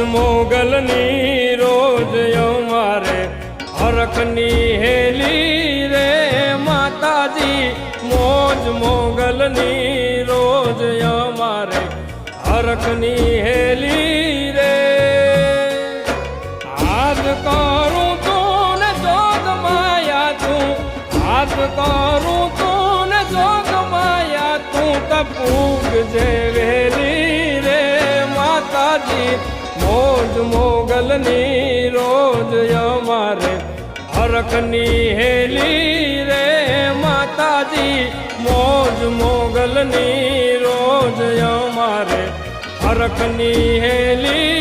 મોગલની રોજ અમારે હરખની હેલી રે માતાજી મોજ મોગલની રોજ અમારે હરખની હેલી રે હાથ કરું તું ને જોગ માયા તું હાથ કરું તું ને જોગ માયા તું તપૂગ જે વેલી રે માતાજી મોજ મોગલની રોજ અમારે હરખની હેલી રે માતાજી મોજ મોગલની રોજ અમારે હરખની હેલી